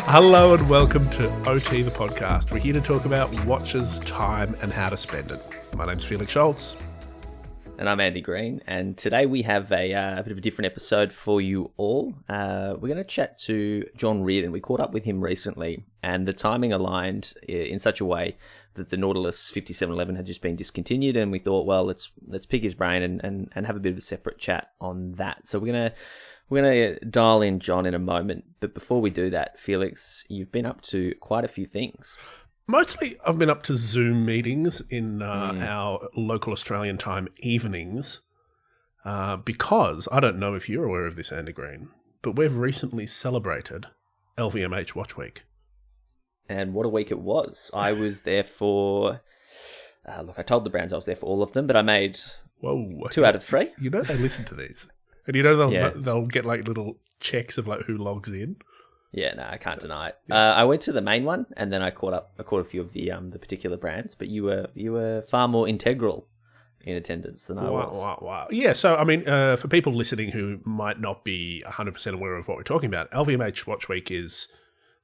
Hello and welcome to OT, the podcast. We're here to talk about watches, time, and how to spend it. My name's Felix Schultz. And I'm Andy Green, and today we have a bit of a different episode for you all. We're going to chat to John Reardon. We caught up with him recently, and the timing aligned in such a way that the Nautilus 5711 had just been discontinued, and we thought, well, let's pick his brain and have a bit of a separate chat on that. So we're gonna dial in John in a moment, but before we do that, Felix, you've been up to quite a few things. Mostly I've been up to Zoom meetings in our local Australian time evenings because, I don't know if you're aware of this, Andy Green, but we've recently celebrated LVMH Watch Week. And what a week it was. I was there for, I told the brands I was there for all of them, but I made 2 out of 3. You know they listen to these. And you know they'll get like little checks of like who logs in. Yeah, no, I can't deny it. I went to the main one, and then I caught a few of the particular brands. But you were far more integral in attendance than I was. Wow. Yeah, so I mean, for people listening who might not be 100% aware of what we're talking about, LVMH Watch Week is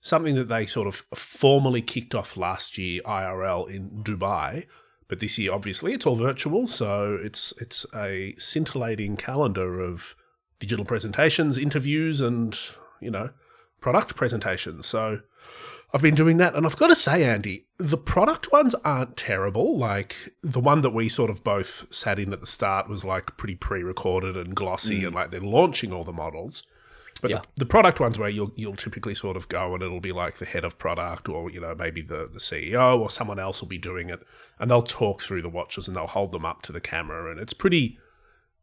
something that they sort of formally kicked off last year IRL in Dubai. But this year, obviously, it's all virtual, so it's a scintillating calendar of digital presentations, interviews, and product presentations. So I've been doing that, and I've got to say, Andy, the product ones aren't terrible. Like the one that we sort of both sat in at the start was like pretty pre-recorded and glossy, and like they're launching all the models. But the product ones where you'll typically sort of go and it'll be like the head of product or maybe the CEO or someone else will be doing it, and they'll talk through the watches and they'll hold them up to the camera, and it's pretty.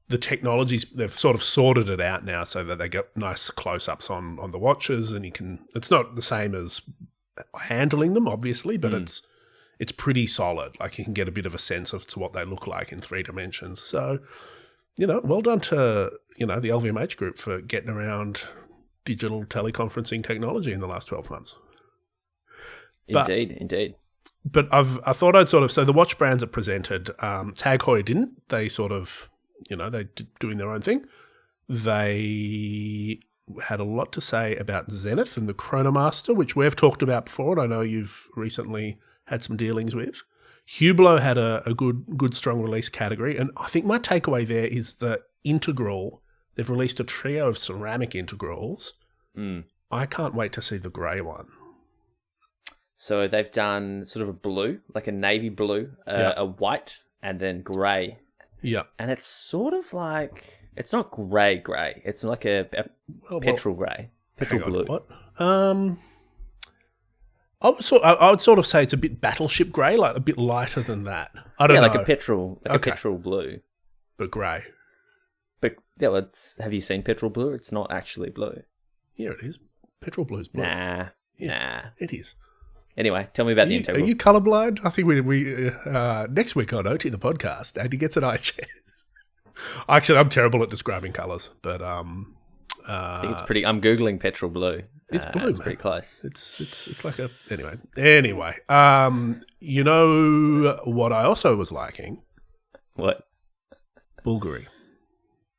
The technologies, they've sort of sorted it out now so that they get nice close-ups on the watches, and it's not the same as handling them, obviously, but it's pretty solid. Like you can get a bit of a sense of to what they look like in 3 dimensions. So, well done to, the LVMH group for getting around digital teleconferencing technology in the last 12 months. Indeed. But I thought I'd so the watch brands are presented. Tag Heuer didn't. They sort of, they're doing their own thing. They had a lot to say about Zenith and the Chronomaster, which we've talked about before, and I know you've recently had some dealings with. Hublot had a good strong release category, and I think my takeaway there is the integral. They've released a trio of ceramic integrals. I can't wait to see the grey one. So they've done sort of a blue, like a navy blue, a white, and then grey. Yeah. And it's sort of like, it's not grey. It's like a petrol grey. Petrol blue. What? I would sort of say it's a bit battleship grey, like a bit lighter than that. I don't know. Like a petrol blue. But grey. But have you seen petrol blue? It's not actually blue. Yeah, it is. Petrol blue's blue. Nah. It is. Anyway, tell me about the integral. Are you colourblind? I think we next week on OT, the podcast, Andy gets an eye chest. Actually, I'm terrible at describing colours, but I think it's pretty. I'm googling petrol blue. It's blue. It's pretty close. It's like a anyway. You know what I also was liking? What? Bulgari.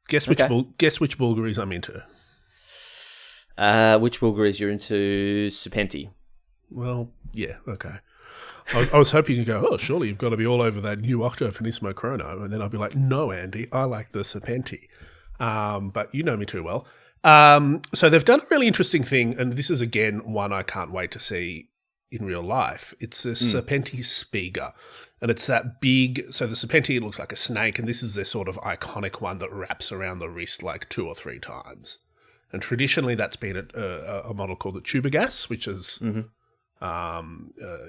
Guess which Bulgaris I'm into. Which Bulgaris you're into? Serpenti. Well, yeah, okay. I was hoping you'd go, surely you've got to be all over that new Octo Finissimo Chrono. And then I'd be like, no, Andy, I like the Serpenti. But you know me too well. So they've done a really interesting thing, and this is, again, one I can't wait to see in real life. It's the Serpenti Spiga. And it's that big, so the Serpenti looks like a snake, and this is their sort of iconic one that wraps around the wrist like 2 or 3 times. And traditionally that's been a model called the Tubagas, which is...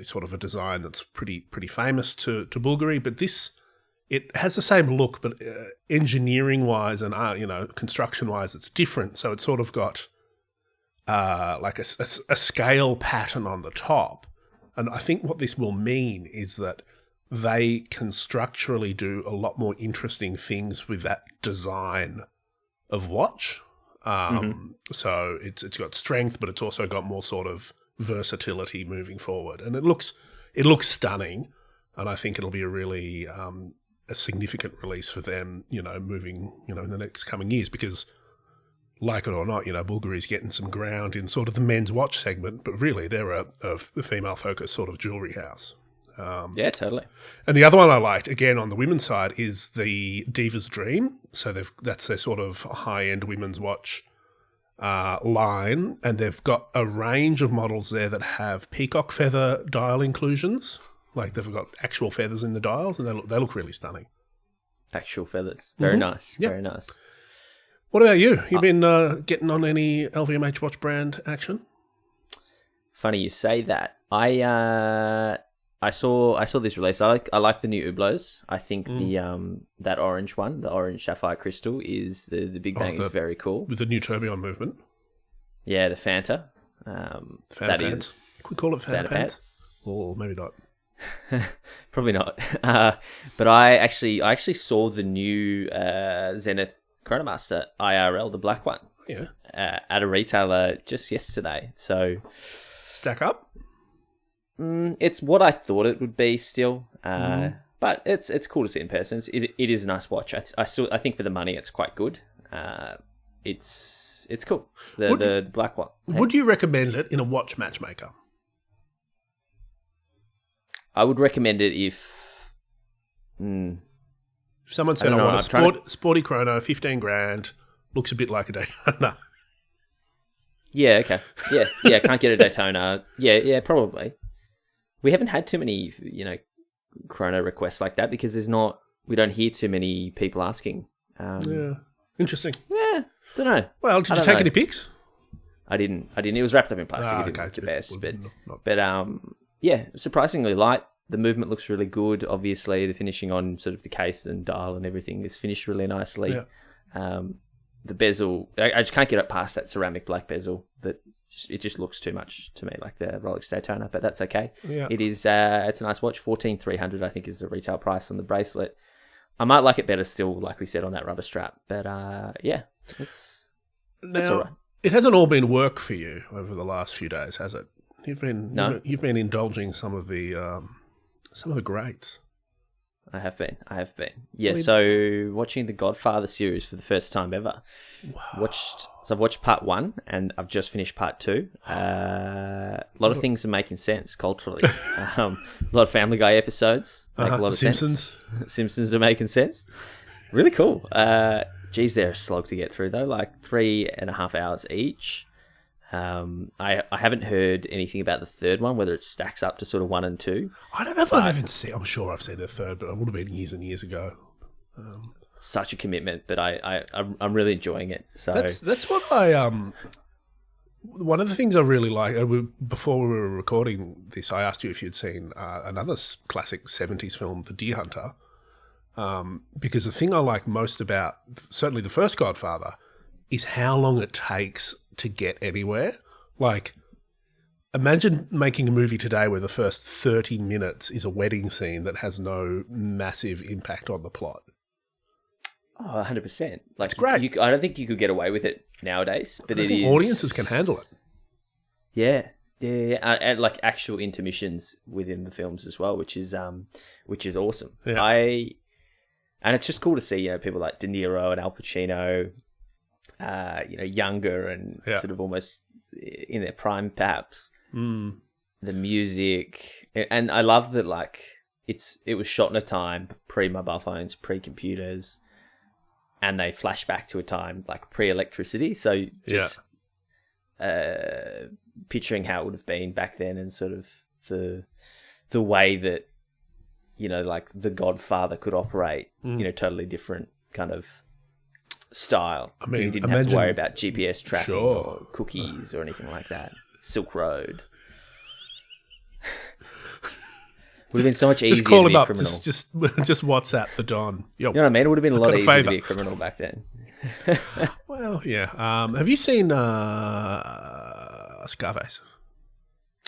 sort of a design that's pretty famous to Bulgari, but it has the same look, but engineering-wise and construction-wise, it's different. So it's sort of got like a scale pattern on the top, and I think what this will mean is that they can structurally do a lot more interesting things with that design of watch. So it's got strength, but it's also got more sort of versatility moving forward, and it looks stunning, and I think it'll be a really a significant release for them, moving in the next coming years, because like it or not, Bulgari's getting some ground in sort of the men's watch segment, but really they're a female-focused sort of jewellery house. Yeah, totally. And the other one I liked, again, on the women's side, is the Diva's Dream. So that's their sort of high-end women's watch line, and they've got a range of models there that have peacock feather dial inclusions. Like they've got actual feathers in the dials, and they look really stunning. Actual feathers. Very nice. Yep. Very nice. What about you? You been getting on any LVMH watch brand action? Funny you say that. I saw this release. I like the new Hublots. I think the that orange one, the orange sapphire crystal, is the Big Bang is very cool. With the new tourbillon movement. Yeah, the Fanta. Fanta that pants. is. Could we call it Fanta pants? Pants? Or maybe not. Probably not. But I actually saw the new Zenith Chronomaster IRL, the black one. Yeah. At a retailer just yesterday. So stack up. It's what I thought it would be still, but it's cool to see in person. It is a nice watch. I think for the money, it's quite good. It's cool. The black one. Would you recommend it in a watch matchmaker? I would recommend it if someone said, "I want a sporty chrono, 15 grand, looks a bit like a Daytona." Yeah. Okay. Yeah. Can't get a Daytona. Yeah. Probably. We haven't had too many, chrono requests like that because we don't hear too many people asking. Yeah, interesting. Yeah, don't know. Well, did you take any pics? I didn't. It was wrapped up in plastic. It didn't look the best, but yeah, surprisingly light. The movement looks really good. Obviously, the finishing on sort of the case and dial and everything is finished really nicely. Yeah. The bezel, I just can't get it past that ceramic black bezel. It just looks too much to me like the Rolex Daytona, but that's okay. Yeah. It is. It's a nice watch. 14,300, I think, is the retail price on the bracelet. I might like it better still, like we said, on that rubber strap. But yeah, it's all right. It hasn't all been work for you over the last few days, has it? You've been indulging some of the greats. I have been. Yeah, so watching the Godfather series for the first time ever. Wow. I've watched part 1 and I've just finished part 2. A lot of things are making sense culturally. A lot of Family Guy episodes make a lot of Simpsons. sense. Simpsons are making sense. Really cool. Geez, they're a slog to get through though, like 3.5 hours each. I haven't heard anything about the third one, whether it stacks up to sort of 1 and 2. I don't know if I've even seen. I'm sure I've seen the third, but it would have been years and years ago. Such a commitment, but I'm really enjoying it. So that's what I one of the things I really like. Before we were recording this, I asked you if you'd seen another classic 70s film, The Deer Hunter, because the thing I like most about certainly the first Godfather is how long it takes to get anywhere. Like, imagine making a movie today where the first 30 minutes is a wedding scene that has no massive impact on the plot. Oh, 100%. Like, it's great. I don't think you could get away with it nowadays, but audiences can handle it. Yeah. And like actual intermissions within the films as well, which is awesome. Yeah. And it's just cool to see, people like De Niro and Al Pacino, younger and sort of almost in their prime, perhaps. The music, and I love that. Like it was shot in a time pre-mobile phones, pre-computers, and they flash back to a time like pre-electricity. So just picturing how it would have been back then, and sort of the way that like the Godfather could operate. Totally different kind of style. I mean, you didn't have to worry about GPS tracking or cookies or anything like that. Silk Road. Would have been so much easier just call to him be a up. criminal. Just WhatsApp the Don. You know what I mean? It would have been a lot easier to be a criminal back then. Well, yeah. Have you seen Scarface?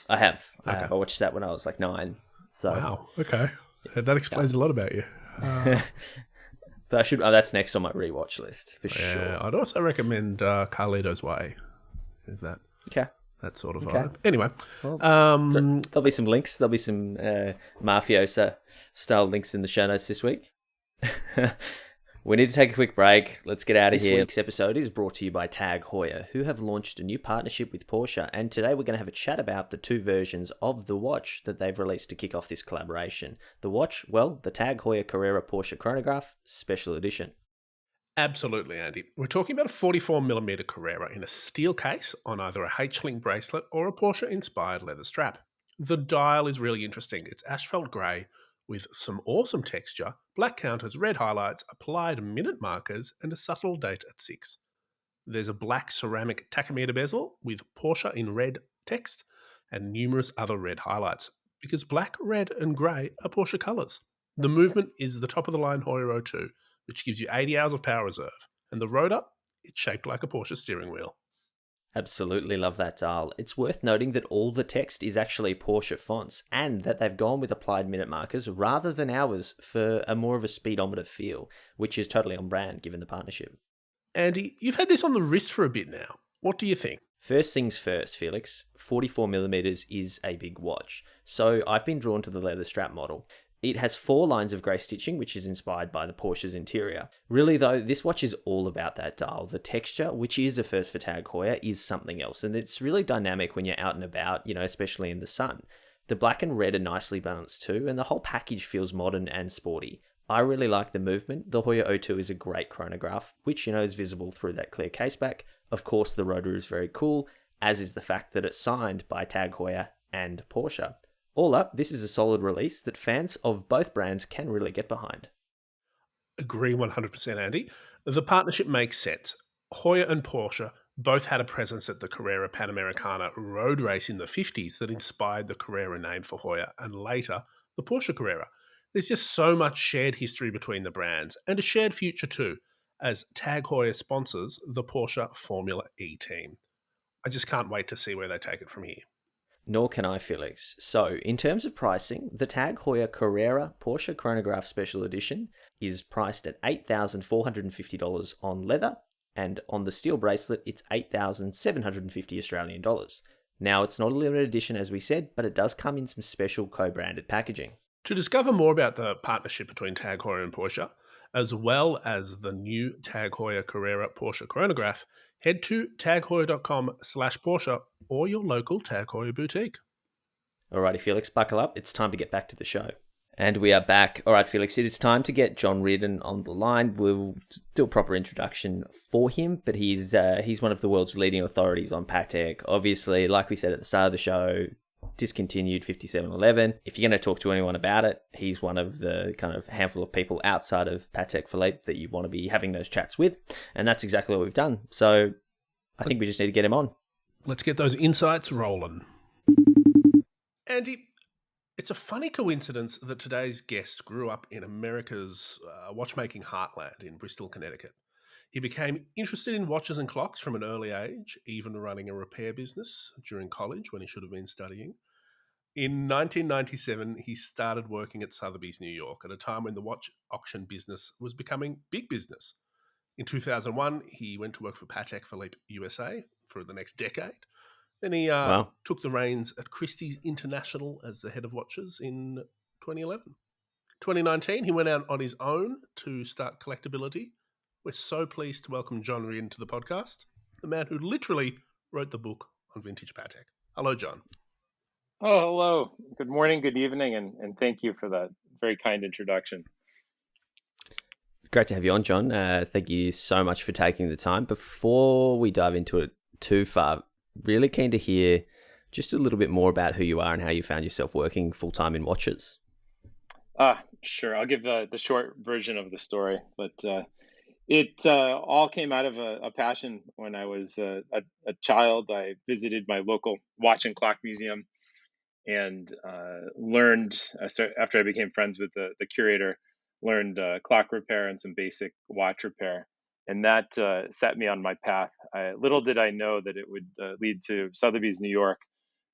I have. Okay. I watched that when I was like 9. So. Wow. Okay. That explains a lot about you. But I should. That's next on my rewatch list for sure. I'd also recommend Carlito's Way. Is that? Okay. That sort of vibe. Anyway, well, there'll be some links. There'll be some mafiosa style links in the show notes this week. We need to take a quick break. Let's get out of This here. week, This episode is brought to you by Tag Heuer, who have launched a new partnership with Porsche. And today we're going to have a chat about the two versions of the watch that they've released to kick off this collaboration. The watch, well, the Tag Heuer Carrera Porsche Chronograph Special Edition. absolutely, Andy. We're talking about a 44mm Carrera in a steel case on either a H-link bracelet or a Porsche-inspired leather strap. The dial is really interesting. It's asphalt grey with some awesome texture, black counters, red highlights, applied minute markers, and a subtle date at 6. There's a black ceramic tachometer bezel with Porsche in red text and numerous other red highlights, because black, red, and grey are Porsche colours. The movement is the top of the line Heuer 02, which gives you 80 hours of power reserve, and the rotor, it's shaped like a Porsche steering wheel. Absolutely love that dial. It's worth noting that all the text is actually Porsche fonts and that they've gone with applied minute markers rather than hours for a more of a speedometer feel, which is totally on brand given the partnership. Andy, you've had this on the wrist for a bit now. What do you think? First things first, Felix, 44mm is a big watch. So I've been drawn to the leather strap model. It has 4 lines of grey stitching, which is inspired by the Porsche's interior. Really though, this watch is all about that dial. The texture, which is a first for Tag Heuer, is something else. And it's really dynamic when you're out and about, especially in the sun. The black and red are nicely balanced too, and the whole package feels modern and sporty. I really like the movement. The Heuer 02 is a great chronograph, which, is visible through that clear caseback. Of course, the rotor is very cool, as is the fact that it's signed by Tag Heuer and Porsche. All up, this is a solid release that fans of both brands can really get behind. Agree 100%, Andy. The partnership makes sense. Heuer and Porsche both had a presence at the Carrera Panamericana road race in the 50s that inspired the Carrera name for Heuer and later the Porsche Carrera. There's just so much shared history between the brands and a shared future too, as Tag Heuer sponsors the Porsche Formula E team. I just can't wait to see where they take it from here. Nor can I, Felix. So, in terms of pricing, the Tag Heuer Carrera Porsche Chronograph Special Edition is priced at $8,450 on leather, and on the steel bracelet, it's 8,750 Australian dollars. Now, it's not a limited edition, as we said, but it does come in some special co-branded packaging. To discover more about the partnership between Tag Heuer and Porsche, as well as the new Tag Heuer Carrera Porsche chronograph, head to tagheuer.com/Porsche or your local Tag Heuer boutique. Alrighty, Felix, buckle up. It's time to get back to the show. And we are back. All right, Felix, it is time to get John Reardon on the line. We'll do a proper introduction for him, but he's one of the world's leading authorities on Patek. Obviously, like we said at the start of the show, discontinued 5711. If you're going to talk to anyone about it, he's one of the kind of handful of people outside of Patek Philippe that you want to be having those chats with, and that's exactly what we've done. So I think we just need to get him on. Let's get those insights rolling. Andy, it's a funny coincidence that today's guest grew up in America's watchmaking heartland in Bristol, Connecticut. He became interested in watches and clocks from an early age, even running a repair business during college when he should have been studying. In 1997, he started working at Sotheby's, New York, at a time when the watch auction business was becoming big business. In 2001, he went to work for Patek Philippe USA for the next decade. Then he Wow. took the reins at Christie's International as the head of watches in 2011. 2019, he went out on his own to start Collectibility. We're so pleased to welcome John Reardon to the podcast, the man who literally wrote the book on vintage Patek. Hello, John. Oh, hello. Good morning, good evening, and thank you for that very kind introduction. It's great to have you on, John. Thank you so much for taking the time. Before we dive into it too far, really keen to hear just a little bit more about who you are and how you found yourself working full-time in watches. Sure. I'll give the short version of the story, but it all came out of a passion when I was a child. I visited my local watch and clock museum and learned, after I became friends with the curator, learned clock repair and some basic watch repair. And that set me on my path. Little did I know that it would lead to Sotheby's New York,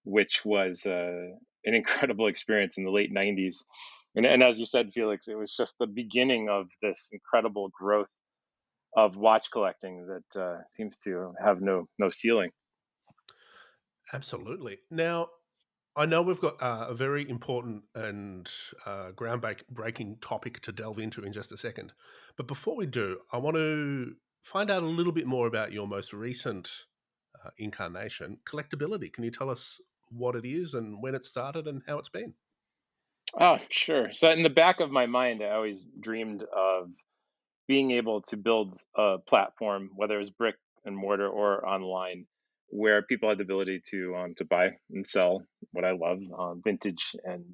which was an incredible experience in the late 90s. And as you said, Felix, it was just the beginning of this incredible growth of watch collecting that seems to have no ceiling. Absolutely. Now, I know we've got a very important and groundbreaking topic to delve into in just a second. But before we do, I want to find out a little bit more about your most recent incarnation, Collectibility. Can you tell us what it is and when it started and how it's been? Oh, sure. So in the back of my mind, I always dreamed of being able to build a platform, whether it was brick and mortar or online, where people had the ability to buy and sell what I love, vintage and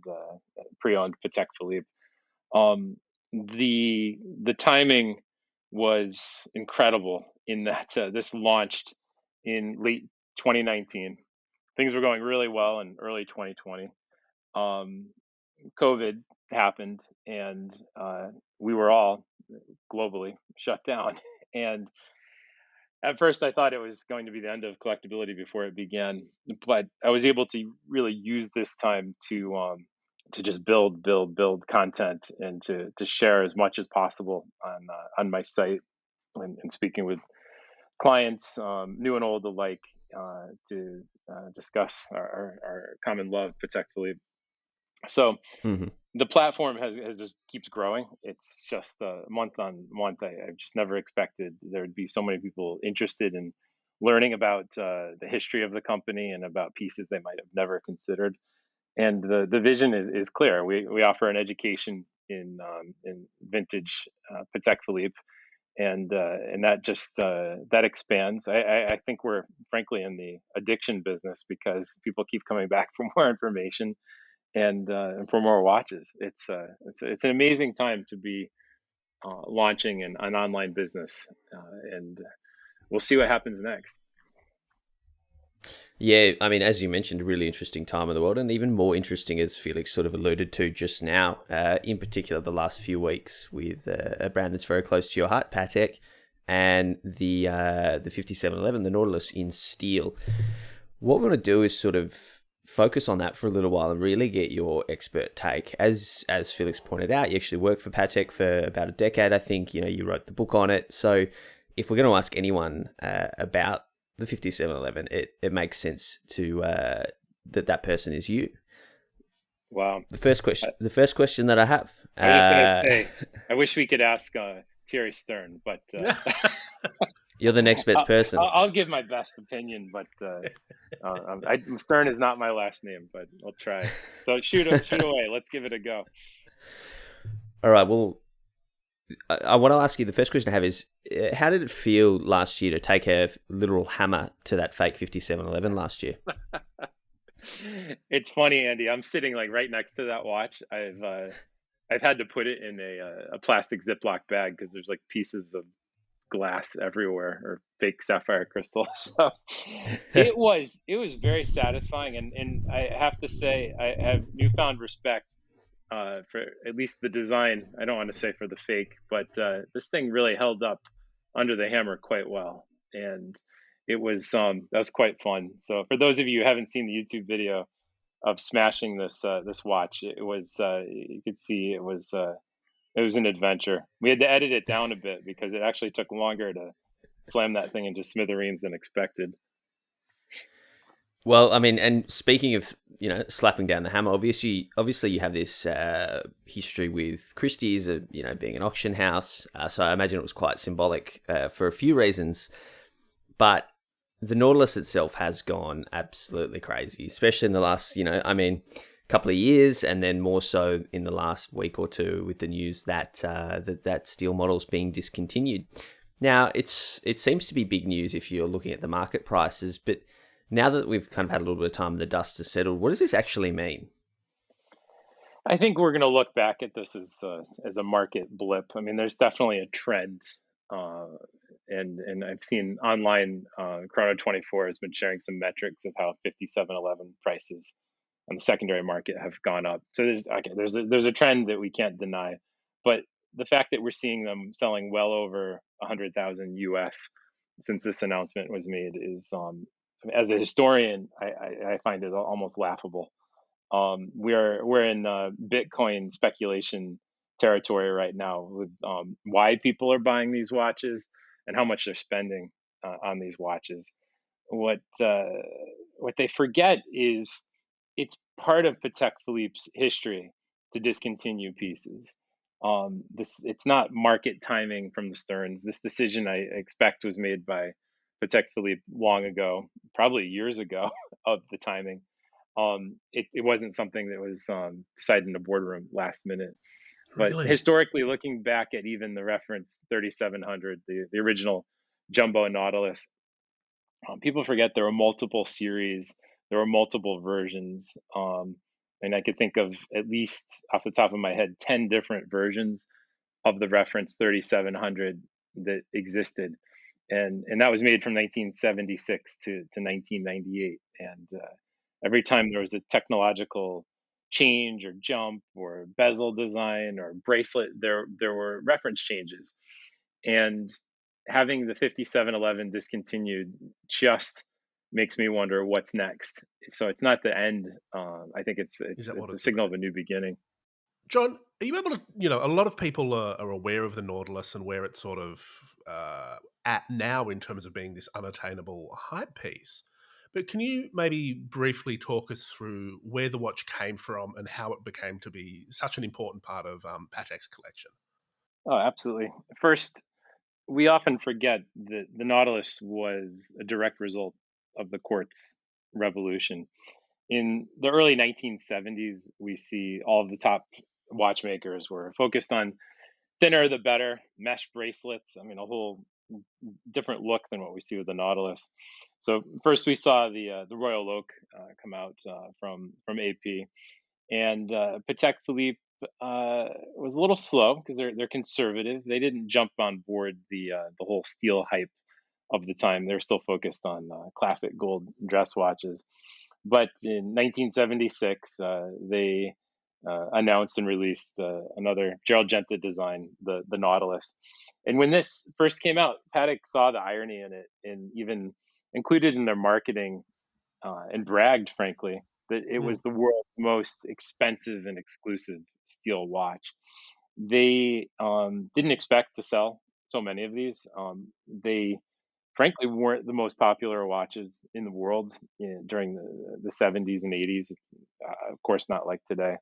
pre-owned Patek Philippe. Um, the timing was incredible in that this launched in late 2019. Things were going really well in early 2020. Um, COVID happened, and we were all globally shut down. And at first, I thought it was going to be the end of collectability before it began, but I was able to really use this time to just build content and to share as much as possible on my site and speaking with clients, new and old alike, to discuss our common love, Patek Philippe. So Hmm. the platform has just keeps growing. It's just month on month. I've just never expected there would be so many people interested in learning about the history of the company and about pieces they might have never considered. And the vision is clear. We offer an education in vintage Patek Philippe, and that just that expands. I think we're frankly in the addiction business because people keep coming back for more information and for more watches. It's an amazing time to be launching an online business, and we'll see what happens next. Yeah, I mean, as you mentioned, a really interesting time in the world, and even more interesting, as Felix sort of alluded to just now, in particular the last few weeks with a brand that's very close to your heart, Patek, and the 5711, the Nautilus in steel. What we're going to do is sort of focus on that for a little while and really get your expert take. As Felix pointed out, you actually worked for Patek for about a decade, I think. You wrote the book on it. So if we're going to ask anyone about the 5711, it makes sense to that person is you. Wow. The first question that I have. I was just gonna say, I wish we could ask Thierry Stern, but You're the next best I'll, person. I'll give my best opinion. But Stern is not my last name, but I'll try. So shoot away. Let's give it a go. All right. Well, I want to ask you, the first question I have is, how did it feel last year to take a literal hammer to that fake 5711 last year? It's funny, Andy. I'm sitting like right next to that watch. I've had to put it in a plastic Ziploc bag because there's like pieces of glass everywhere or fake sapphire crystal. So it was very satisfying, and I have to say I have newfound respect for at least the design. I don't want to say for the fake, but this thing really held up under the hammer quite well, and it was that was quite fun. So for those of you who haven't seen the YouTube video of smashing this watch, it was you could see it was an adventure. We had to edit it down a bit because it actually took longer to slam that thing into smithereens than expected. Well, I mean, and speaking of slapping down the hammer, obviously you have this history with Christie's, being an auction house. So I imagine it was quite symbolic for a few reasons. But the Nautilus itself has gone absolutely crazy, especially in the last, couple of years, and then more so in the last week or two with the news that that steel model is being discontinued. Now, it seems to be big news if you're looking at the market prices, but now that we've kind of had a little bit of time and the dust has settled, what does this actually mean? I think we're going to look back at this as a market blip. I mean, there's definitely a trend, uh, and I've seen online. Chrono 24 has been sharing some metrics of how 5711 prices on the secondary market have gone up. So there's a trend that we can't deny, but the fact that we're seeing them selling well over 100,000 US since this announcement was made is, as a historian, I find it almost laughable. We're in Bitcoin speculation territory right now with why people are buying these watches and how much they're spending on these watches. What uh, what they forget is it's part of Patek Philippe's history to discontinue pieces. This It's not market timing from the Stearns. This decision, I expect, was made by Patek Philippe long ago, probably years ago, of the timing. It wasn't something that was decided in a boardroom last minute. But Really? historically, looking back at even the reference 3700, the original jumbo Nautilus, people forget there were multiple series, there were multiple versions, and I could think of at least off the top of my head 10 different versions of the reference 3700 that existed, and that was made from 1976 to 1998, and every time there was a technological change or jump or bezel design or bracelet, there were reference changes, and having the 5711 discontinued just makes me wonder what's next. So it's not the end. I think it's Is it's that what it's a it's signal about? of a new beginning. John, are you able to, a lot of people are aware of the Nautilus and where it's sort of at now in terms of being this unattainable hype piece. But can you maybe briefly talk us through where the watch came from and how it became to be such an important part of Patek's collection? Oh, absolutely. First, we often forget that the Nautilus was a direct result of the quartz revolution. In the early 1970s, we see all of the top watchmakers were focused on thinner the better, mesh bracelets. I mean, a whole different look than what we see with the Nautilus. So first, we saw the Royal Oak come out from AP, and Patek Philippe was a little slow because they're conservative. They didn't jump on board the whole steel hype of the time. They're still focused on classic gold dress watches. But in 1976, they announced and released another Gerald Genta design, the Nautilus. And when this first came out, Patek saw the irony in it and even included in their marketing and bragged, frankly, that it Mm. was the world's most expensive and exclusive steel watch. They didn't expect to sell so many of these. They frankly weren't the most popular watches in the world during the 70s and 80s. It's, of course, not like today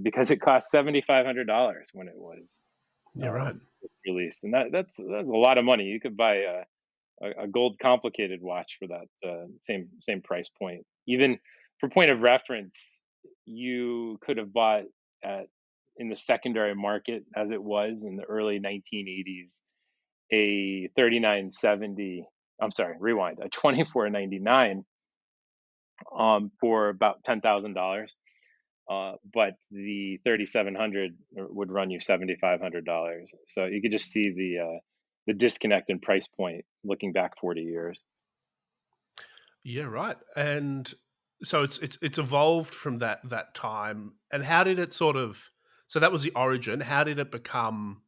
because it cost $7,500 when it was Yeah, right. um, released, and that's a lot of money. You could buy a gold complicated watch for that same price point. Even for point of reference, you could have bought at in the secondary market as it was in the early 1980s a 3970. I'm sorry, rewind, a 2499 for about $10,000. But the 3700 would run you $7,500. So you could just see the disconnect in price point looking back 40 years. Yeah, right. And so it's evolved from that time. And how did it sort of? So that was the origin. How did it become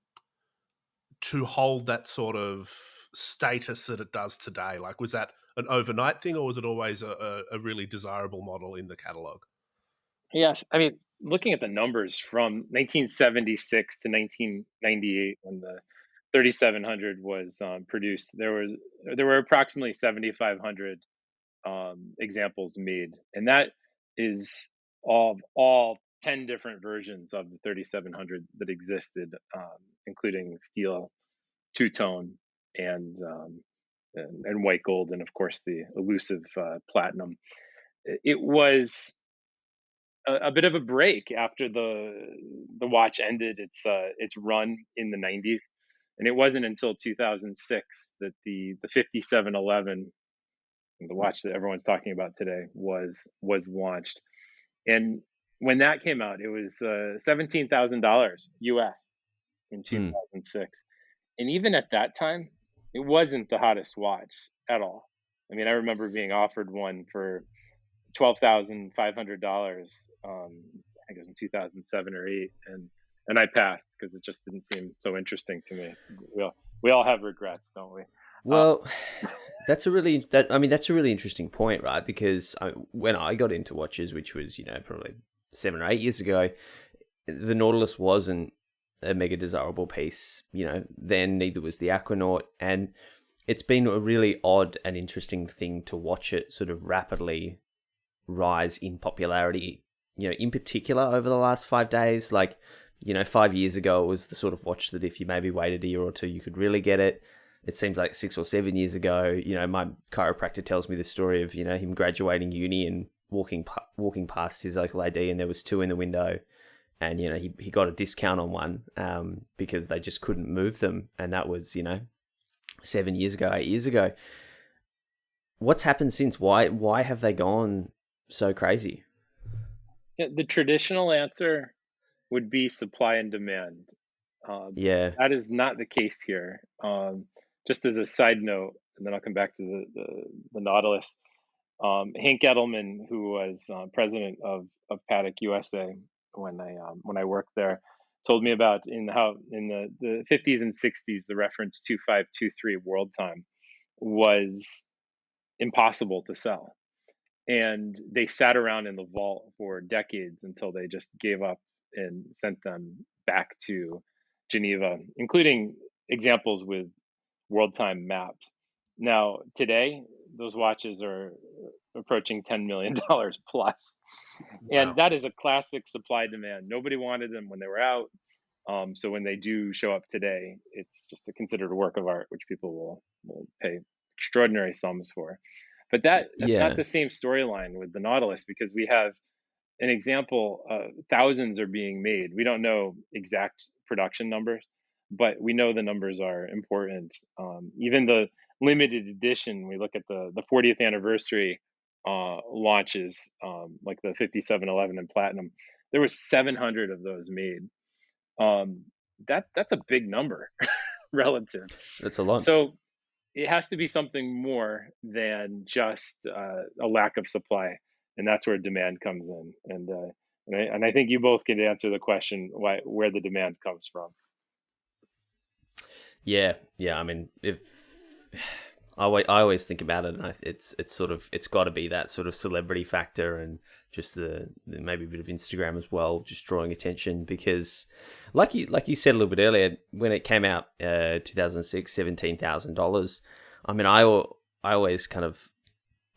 to hold that sort of status that it does today? Like, was that an overnight thing, or was it always a really desirable model in the catalog? Yes, I mean, looking at the numbers from 1976 to 1998, when the 3700 was produced, there were approximately 7,500 examples made, and that is all 10 different versions of the 3700 that existed, including steel, two tone, and, and white gold, and of course the elusive platinum. It was a bit of a break after the watch ended its run in the 90s, and it wasn't until 2006 that the 5711, the watch that everyone's talking about today, was launched. And when that came out, it was $17,000 US in Hmm. 2006. And even at that time, it wasn't the hottest watch at all. I mean, I remember being offered one for $12,500. I think it was in 2007 or eight, and I passed because it just didn't seem so interesting to me. We all have regrets, don't we? Uh, Well, that's a really interesting point, right? Because when I got into watches, which was probably 7 or 8 years ago, the Nautilus wasn't a mega desirable piece. Then neither was the Aquanaut, and it's been a really odd and interesting thing to watch it sort of rapidly rise in popularity, in particular over the last 5 days. Like, 5 years ago, it was the sort of watch that if you maybe waited a year or two, you could really get it. It seems like 6 or 7 years ago, my chiropractor tells me the story of, him graduating uni and walking past his local AD, and there was 2 in the window, and, he got a discount on one because they just couldn't move them. And that was, 7 years ago, 8 years ago. What's happened since? Why have they gone so crazy? Yeah, the traditional answer would be supply and demand. Yeah. That is not the case here. Just as a side note, and then I'll come back to the Nautilus. Hank Edelman, who was president of Patek USA when I worked there, told me about how in the 50s and 60s the reference 2523 world time was impossible to sell, and they sat around in the vault for decades until they just gave up and sent them back to Geneva, including examples with world time maps. Now, today, those watches are approaching $10 million plus. And Wow. that is a classic supply demand. Nobody wanted them when they were out. So when they do show up today, it's just considered a work of art, which people will pay extraordinary sums for. But that's not Yeah. the same storyline with the Nautilus, because we have an example, thousands are being made. We don't know exact production numbers, but we know the numbers are important. Even the limited edition, we look at the 40th anniversary launches, like the 5711 and Platinum, there was 700 of those made. That's a big number relative. That's a lot. So it has to be something more than just a lack of supply, and that's where demand comes in. And I think you both could answer the question where the demand comes from. Yeah. I mean, if I always think about it, and it's got to be that sort of celebrity factor, and just the maybe a bit of Instagram as well, just drawing attention. Because, like you said a little bit earlier, when it came out, 2006, $17,000. I mean, I always kind of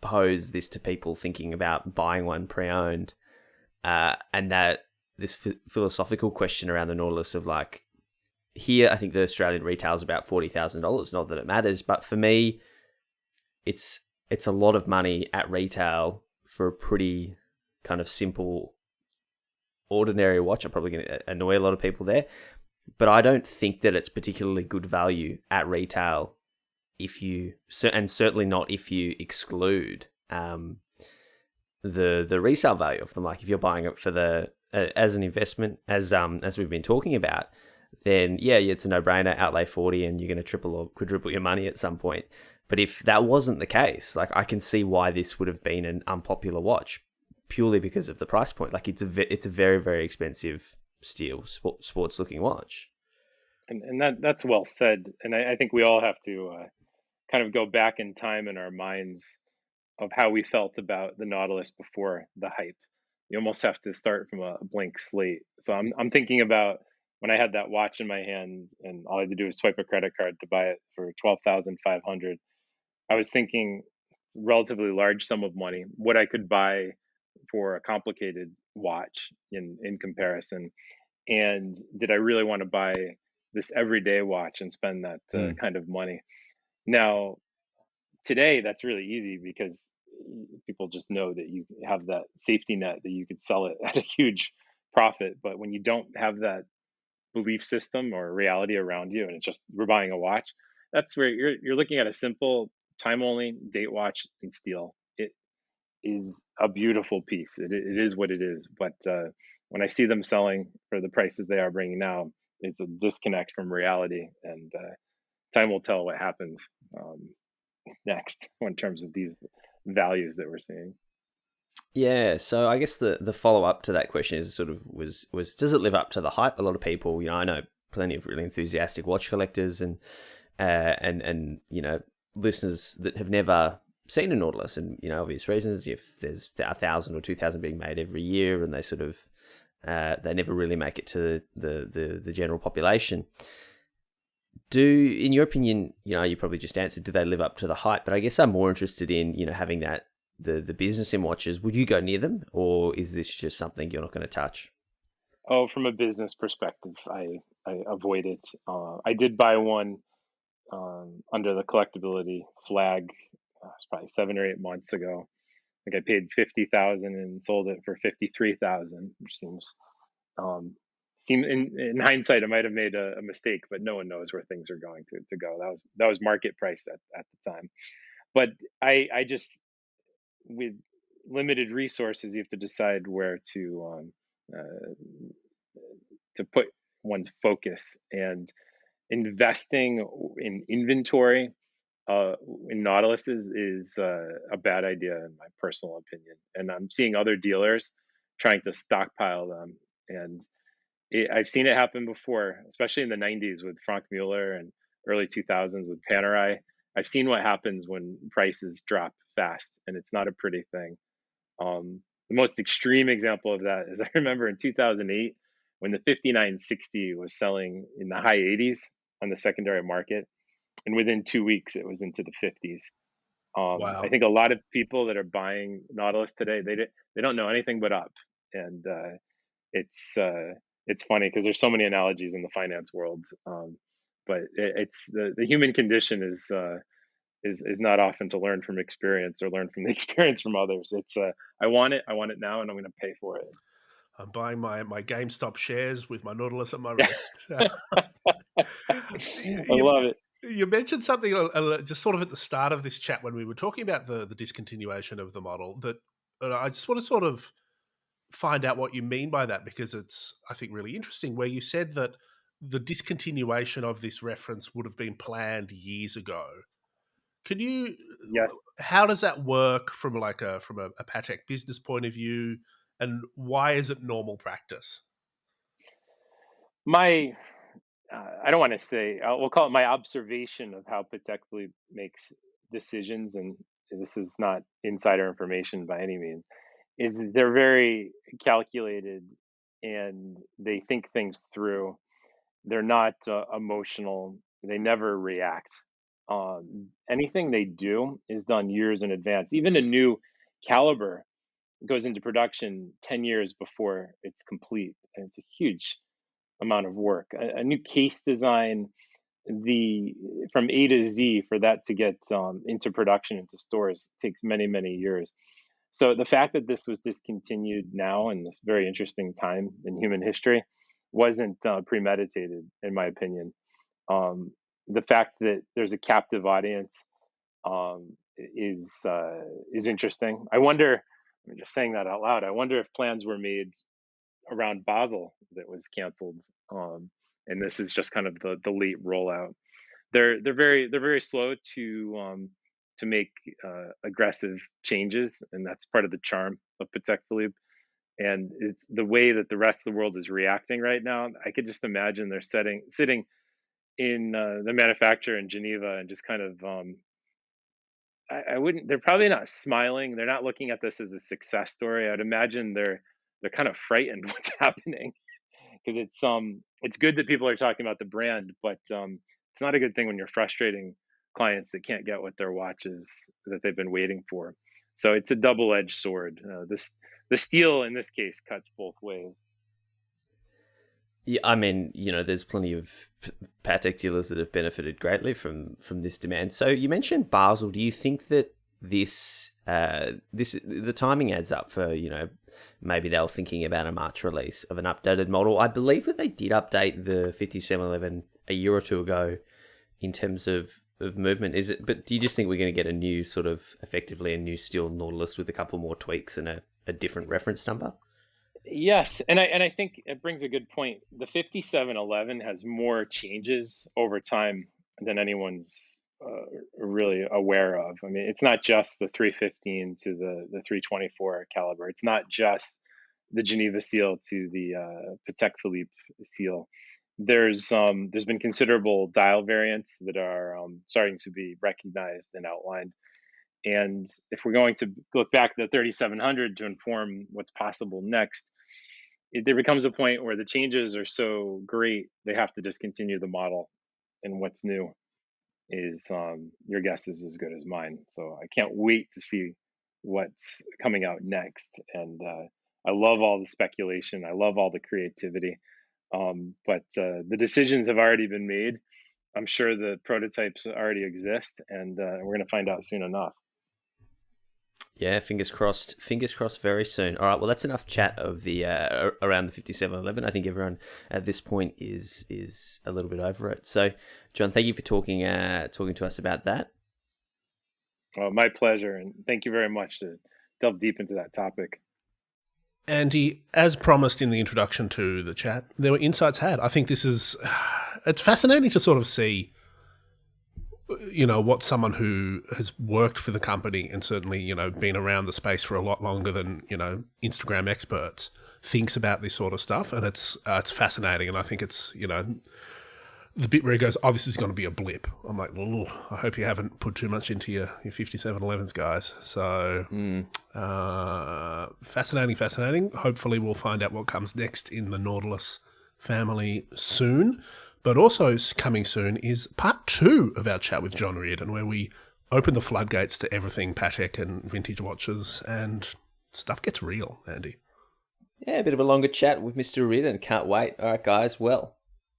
pose this to people thinking about buying one pre-owned, and that this philosophical question around the Nautilus of like, here, I think the Australian retail is about $40,000. Not that it matters, but for me, it's a lot of money at retail for a pretty kind of simple, ordinary watch. I'm probably going to annoy a lot of people there, but I don't think that it's particularly good value at retail and certainly not if you exclude the resale value of them. Like if you're buying it for as an investment, as we've been talking about, then yeah, it's a no-brainer. Outlay 40 and you're going to triple or quadruple your money at some point. But if that wasn't the case, like I can see why this would have been an unpopular watch, purely because of the price point. Like it's a very, very expensive steel sports-looking watch. And that's well said. And I think we all have to kind of go back in time in our minds of how we felt about the Nautilus before the hype. You almost have to start from a blank slate. So I'm thinking about when I had that watch in my hand and all I had to do was swipe a credit card to buy it for 12,500. I was thinking relatively large sum of money, what I could buy for a complicated watch in comparison. And did I really want to buy this everyday watch and spend that kind of money? Now, today, that's really easy because people just know that you have that safety net that you could sell it at a huge profit. But when you don't have that belief system or reality around you, and it's just we're buying a watch, that's where you're looking at a simple time only date watch in steel. It is a beautiful piece. It is what it is. But when I see them selling for the prices they are bringing now, it's a disconnect from reality, and time will tell what happens next in terms of these values that we're seeing. Yeah, so I guess the follow up to that question is sort of was does it live up to the hype? A lot of people, I know plenty of really enthusiastic watch collectors and listeners that have never seen a Nautilus, and obvious reasons. If there's 1,000 or 2,000 being made every year, and they sort of they never really make it to the general population. In your opinion, you probably just answered, do they live up to the hype? But I guess I'm more interested in having that the business in watches, would you go near them, or is this just something you're not going to touch? Oh, from a business perspective, I avoid it. I did buy one under the collectibility flag. It's probably 7 or 8 months ago. I think I paid 50,000 and sold it for 53,000, which um, in hindsight I might have made a mistake, but no one knows where things are going to go. That was market price at the time. But I just, with limited resources, you have to decide where uh, to put one's focus, and investing in inventory uh, in Nautilus is a bad idea in my personal opinion. And I'm seeing other dealers trying to stockpile them, and I've seen it happen before, especially in the '90s with Frank Mueller and early 2000s with Panerai. I've seen what happens when prices drop fast, and it's not a pretty thing. The most extreme example of that is I remember in 2008 when the 5960 was selling in the high 80s on the secondary market, and within 2 weeks it was into the 50s. I Wow. think a lot of people that are buying Nautilus today, they don't know anything but up, and it's it's funny because there's so many analogies in the finance world, but it's the human condition is not often to learn from experience or learn from the experience from others. It's I want it now, and I'm going to pay for it. I'm buying my GameStop shares with my Nautilus at my wrist. I you, love it. you mentioned something just sort of at the start of this chat when we were talking about the discontinuation of the model that I just want to sort of find out what you mean by that, because it's, I think, really interesting, where you said that the discontinuation of this reference would have been planned years ago. Can you, Yes, how does that work from like a Patek business point of view, and why is it normal practice? my I don't want to say, we'll call it my observation of how Patek Philippe makes decisions, and this is not insider information by any means, is they're very calculated and they think things through. They're not emotional. They never react. Anything they do is done years in advance. Even a new caliber goes into production 10 years before it's complete. And it's a huge amount of work. A new case design, the from A to Z, for that to get into production, into stores, takes many, many years. So the fact that this was discontinued now in this very interesting time in human history wasn't premeditated, in my opinion. The fact that there's a captive audience is interesting. I wonder. I'm just saying that out loud. I wonder if plans were made around Basel that was canceled, and this is just kind of the late rollout. They're very slow to make aggressive changes, and that's part of the charm of Patek Philippe. And it's the way that the rest of the world is reacting right now. I could just imagine they're sitting in the manufacturer in Geneva and just kind of I wouldn't. They're probably not smiling. They're not looking at this as a success story. I'd imagine they're kind of frightened what's happening, because it's good that people are talking about the brand, but it's not a good thing when you're frustrating clients that can't get what their watches that they've been waiting for. So it's a double-edged sword. The steel in this case cuts both ways. Yeah, I mean, there's plenty of Patek dealers that have benefited greatly from this demand. So you mentioned Basel. Do you think that the timing adds up for, maybe they were thinking about a March release of an updated model? I believe that they did update the 5711 a year or two ago in terms of movement. But do you just think we're going to get a new sort of, effectively a new steel Nautilus with a couple more tweaks and a different reference number? Yes, and I think it brings a good point. The 5711 has more changes over time than anyone's really aware of. I mean, it's not just the 315 to the 324 caliber. It's not just the Geneva seal to the Patek Philippe seal. There's been considerable dial variants that are starting to be recognized and outlined. And if we're going to look back at the 3700 to inform what's possible next, there becomes a point where the changes are so great they have to discontinue the model, and what's new is your guess is as good as mine. So I can't wait to see what's coming out next. And I love all the speculation. I love all the creativity. But the decisions have already been made. I'm sure the prototypes already exist, and we're going to find out soon enough. Yeah, fingers crossed. Fingers crossed very soon. All right, well, that's enough chat of the around the 5711. I think everyone at this point is a little bit over it. So, John, thank you for talking to us about that. My pleasure, and thank you very much to delve deep into that topic. Andy, as promised in the introduction to the chat, there were insights had. I think it's fascinating to sort of see, what someone who has worked for the company and certainly, been around the space for a lot longer than, Instagram experts thinks about this sort of stuff. And it's fascinating. And I think it's, the bit where he goes, this is going to be a blip. I'm like, well, I hope you haven't put too much into your 5711s, guys. So fascinating. Hopefully we'll find out what comes next in the Nautilus family soon. But also coming soon is part 2 of our chat with John Reardon, where we open the floodgates to everything Patek and vintage watches, and stuff gets real, Andy. Yeah, a bit of a longer chat with Mr. Reardon. Can't wait. All right, guys. Well,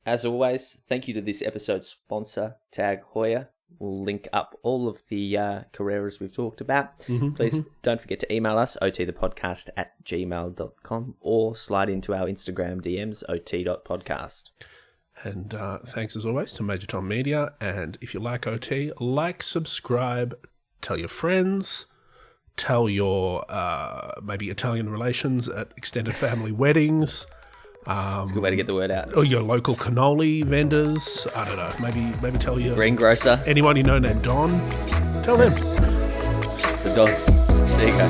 as always, thank you to this episode's sponsor, Tag Heuer. We'll link up all of the Carreras we've talked about. Please don't forget to email us, otthepodcast@gmail.com, or slide into our Instagram DMs, ot.podcast. And thanks as always to Major Tom Media. And if you like OT, subscribe, tell your friends, tell your maybe Italian relations at extended family weddings. It's a good way to get the word out. Or your local cannoli vendors. I don't know. Maybe tell your greengrocer. Anyone you know named Don. Tell them. The dogs. There you go.